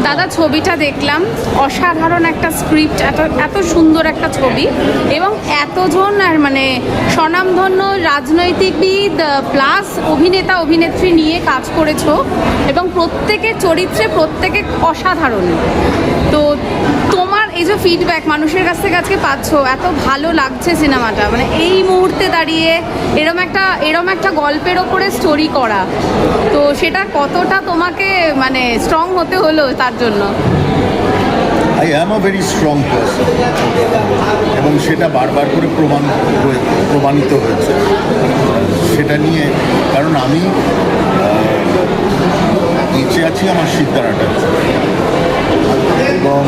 দাদা ছবিটা দেখলাম, অসাধারণ একটা স্ক্রিপ্ট, এত এত সুন্দর একটা ছবি, এবং এতজন আর মানে স্বনামধন্য রাজনৈতিকবিদ প্লাস অভিনেতা অভিনেত্রী নিয়ে কাজ করেছো, এবং প্রত্যেকের চরিত্রে প্রত্যেকে অসাধারণ। তো তোমার এই যে ফিডব্যাক মানুষের কাছ থেকে আজকে পাচ্ছ, এত ভালো লাগছে সিনেমাটা, মানে এই মুহূর্তে দাঁড়িয়ে এরম একটা গল্পের ওপরে স্টোরি করা, তো সেটা কতটা তোমাকে মানে স্ট্রং হতে হলো তার জন্য? I am a very strong person, এবং সেটা বারবার করে প্রমাণিত হয়েছে সেটা নিয়ে। কারণ আমি বেঁচে আছি আমার সিদ্ধারাটার, এবং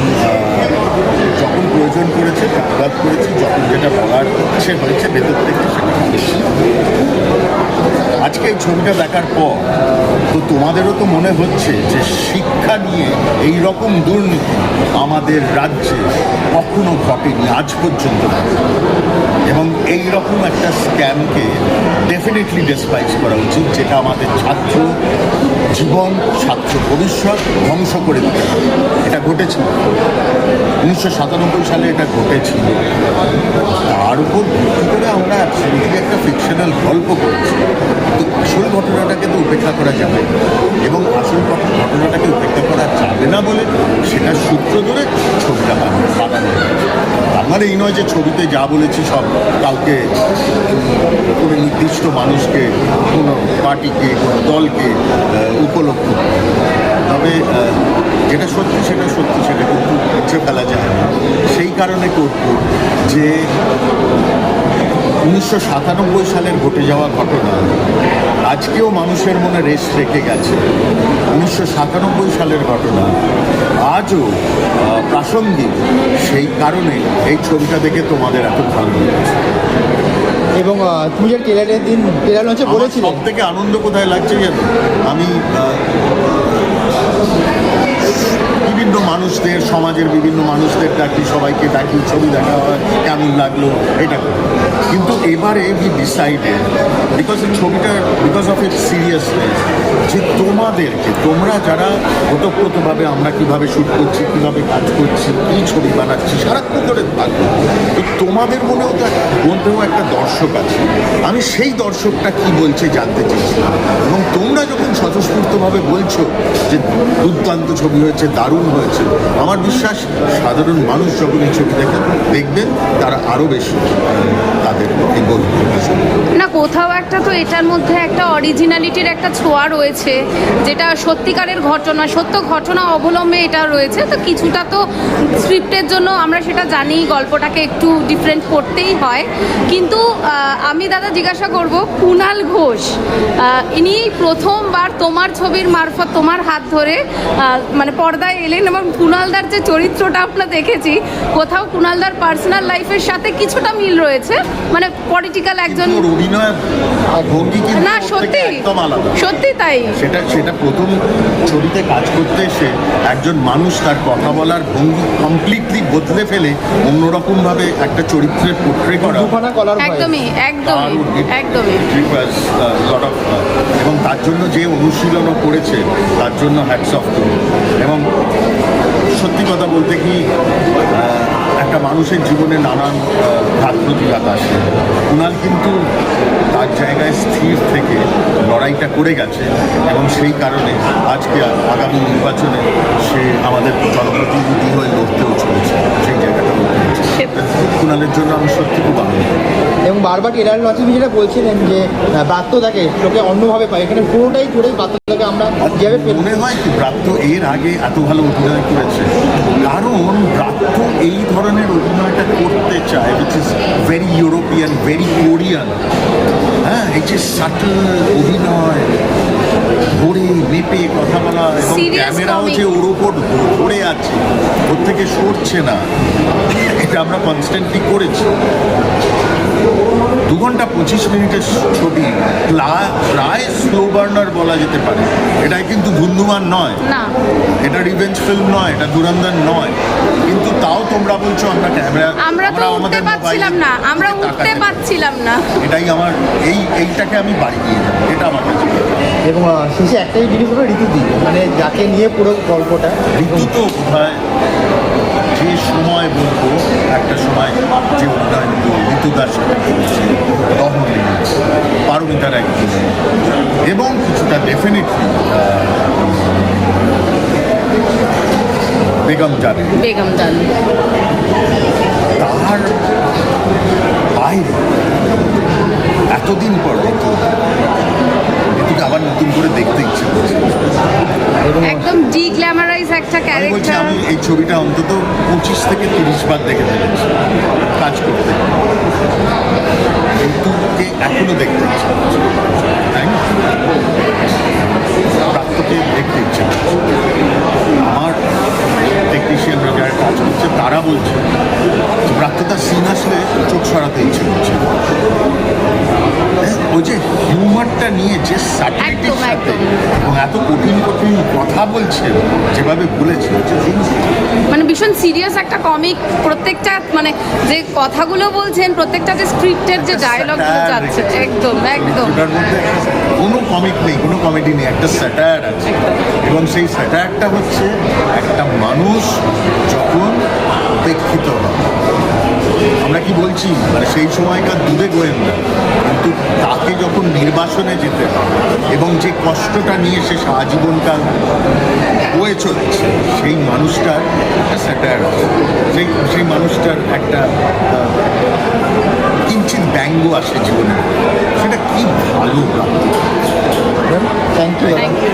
যখন প্রয়োজন করেছে আঘাত করেছি, যখন যেটা বলার ইচ্ছে হয়েছে ভেতর থেকে সেটা বলেছি। আজকে এই ছবিটা দেখার পর তো তোমাদেরও তো মনে হচ্ছে যে শিক্ষা নিয়ে এই রকম দুর্নীতি আমাদের রাজ্যে কখনো ঘটেনি আজ পর্যন্ত, এবং এই রকম একটা স্ক্যামকে ডেফিনেটলি ডেসপাইজ করা উচিত, যেটা আমাদের ছাত্র জীবন, ছাত্র ভবিষ্যৎ ধ্বংস করে দিতে হবে। এটা ঘটেছিল 1997 সালে, এটা ঘটেছিল। তার উপর ভিত্তি করে আমরা অ্যাবসলিউটলি একটা ফিকশনাল গল্প করেছি, তো আসল ঘটনাটাকে তো উপেক্ষা করা যাবে, এবং আসল ঘটনাটাকে উপেক্ষা করা যাবে না বলে সেটা সূত্র ধরে ছবিটা বানানো হয়েছে। তার মানে এই নয় যে ছবিতে যা বলেছি সব কাউকে, কোনো নির্দিষ্ট মানুষকে, কোনো পার্টিকে, কোনো দলকে উপলক্ষ, তবে যেটা সত্যি সেটা সত্যি, সেটা কিন্তু মুছে ফেলা যায় না। সেই কারণে করব যে 1997 সালের ঘটে যাওয়া ঘটনা আজকেও মানুষের মনে রেশ রেখে গেছে। 1997 সালের ঘটনা আজও প্রাসঙ্গিক, সেই কারণে এই ছবিটা দেখে তোমাদের এত ভালো লেগেছে। এবং তুমি যে ট্রেলারের দিন ট্রেলার লঞ্চে বলেছিলে, সব থেকে আনন্দ কোথায় লাগছে জানো? আমি বিভিন্ন মানুষদের, সমাজের বিভিন্ন মানুষদের ডাকি, সবাইকে ডাকি, ছবি দেখা হয়, কেমন লাগলো এটা করে। কিন্তু এবারে we decided, because of its seriousness, যে তোমাদেরকে, তোমরা যারা ওতপ্রোতভাবে আমরা কীভাবে শ্যুট করছি, কীভাবে কাজ করছি, কী ছবি বানাচ্ছি সারাক্ষণ ধরে থাকবো, তো তোমাদের মনেও তো মধ্যেও একটা দর্শক আছে। আমি সেই দর্শকটা কি বলছে জানতে চেয়েছিলাম, এবং তোমরা যখন স্বতঃস্ফূর্তভাবে বলছো যে দুর্দান্ত ছবি হয়েছে, দারুণ হয়েছে, আমার বিশ্বাস সাধারণ মানুষ যখন এই ছবি দেখবেন তারা আরও বেশি তাদের এই বলবে না, কোথাও একটা তো এটার মধ্যে একটা অরিজিনালিটির একটা ছোঁয়া রয়েছে, যেটা সত্যিকারের ঘটনা, সত্য ঘটনা অবলম্বে এটা রয়েছে। তো কিছুটা তো স্ক্রিপ্টের জন্য আমরা সেটা জানি, গল্পটাকে একটু ডিফারেন্ট করতেই হয়। কিন্তু আমি দাদা জিজ্ঞাসা করব, কুণাল ঘোষ ইনি প্রথমবার তোমার ছবির মারফত, তোমার হাত ধরে মানে পর্দায় এলেন, এবং কুণালদার যে চরিত্রটা আমরা দেখেছি, কোথাও কুণালদার পার্সোনাল লাইফের সাথে কিছুটা মিল রয়েছে, মানে পলিটিক্যাল একজন অভিনয় ভঙ্গি, না সত্যি একদম আলাদা, সত্যি তাই। সেটা প্রথম ছবিতে কাজ করতে এসে একজন মানুষ তার কথা বলার ভঙ্গি কমপ্লিটলি বদলে ফেলে অন্যরকমভাবে একটা চরিত্রের পোট্রে করা, একদমই একদমই একদমই, এবং তার জন্য যে অনুশীলনও করেছে তার জন্য হ্যাটস অফ করুন। এবং সত্যি কথা বলতে কি, একটা মানুষের জীবনে নানান ঘাত প্রতিঘাত আসে। কুণাল কিন্তু তার জায়গায় স্থির থেকে লড়াইটা করে গেছে, এবং সেই কারণে আজকে আগামী নির্বাচনে সে আমাদের জনপ্রতিনিধি হয়ে লড়তেও চলেছে, সেই জায়গাটা কুণালের জন্য আমি সত্যি খুব আনন্দ। এবং বারবার ট্রেলার লঞ্চে তুমি যেটা বলছিলেন যে ব্রাত্যটাকে লোকে অন্যভাবে পায়, এখানে পুরোটাই জুড়েই ব্রাত্যটাকে আমরা যেভাবে মনে হয় কি ব্রাত্য এর আগে এত ভালো অভিনয় করেছে, কারণ ব্রাত্য এই ধরনের অভিনয়টা করতে চায়, which is very European, very Korean. হ্যাঁ, এই যে সাটল অভিনয়, ধরে মেপে কথা বলা, এবং ক্যামেরাও যে ওর ওপর ধরে আছে, ওর থেকে সরছে না, এটা আমরা কনস্ট্যান্টলি করেছি। 2 ঘন্টা 25 মিনিটের ছবি প্রায় স্লো বার্নার বলা যেতে পারে। এটাই কিন্তু ধুন্ধুমান নয়, না এটা রিভেঞ্জ ফিল্ম নয়, এটা দুরন্দর নয়, কিন্তু তাও তোমরা বলছো আমরা ক্যামেরা আমরা তো উঠতে পারছিলাম না, আমরা উঠতে পারছিলাম না। এটাই আমার এইটাকে আমি বাড়ি দিয়ে যাবো, এটা আমার কাছে। এবং শেষে একটাই জিনিস হলো ঋতুদি, মানে যাকে নিয়ে পুরো গল্পটা। ঋতু তো বোধহয় যে সময় বলবো, একটা সময় যে উন্নয়ন ঋতুদার সাথে করেছে, দহনী, পারমিতার একদিন, এবং কিছুটা ডেফিনেটলি বেগম জানে। বেগম জান তার বাইরে এতদিন পর ঋতুকে আবার নতুন করে দেখতে ইচ্ছে করছে। এবং একদম ডিগ্ল্যামারাইজ একটা আমি বলছি, ক্যারেক্টার। আমি এই ছবিটা অন্তত 25 থেকে 30 বার দেখে ফেলেছি কাজ করতে, ঋতুকে এখনো দেখতে ইচ্ছে করছে, তাই না? প্রাপ্তকে দেখতে ইচ্ছে করছে। আমার টেকনিশিয়ানরা যারা কাজ করছে তারা বলছে প্রাপ্ততার সিন আসলে চোখ সরাতে ইচ্ছে করছে। ওই যে হিউমারটা নিয়ে যে স্যাটিলিটির একদম, সাথে একদম। এবং এত কঠিন কঠিন কথা বলছে, যেভাবে বলেছে, মানে ভীষণ সিরিয়াস একটা কমিক, প্রত্যেকটা মানে যে কথাগুলো বলছেন, প্রত্যেকটা যে স্ক্রিপ্টের যে ডায়লগগুলো যাচ্ছে, একদম একদম ওটার মধ্যে কোনো কমিক নেই, কোনো কমেডি নেই, একটা স্যাটায়ার আছে। এবং সেই স্যাটায়ারটা হচ্ছে একটা মানুষ যখন উপেক্ষিত হয়, আমরা কি বলছি, মানে সেই সময়কার দূরে গোয়েন্দা, কিন্তু তাকে যখন নির্বাসনে যেতে হয় এবং যে কষ্টটা নিয়ে সে আজীবনকাল বয়ে চলেছে, সেই মানুষটার একটা স্যাটায়ার আছে, সেই মানুষটার একটা কিঞ্চিত ব্যঙ্গ আসে জীবনে, সেটা কি ভালো। Thank you. Thank you.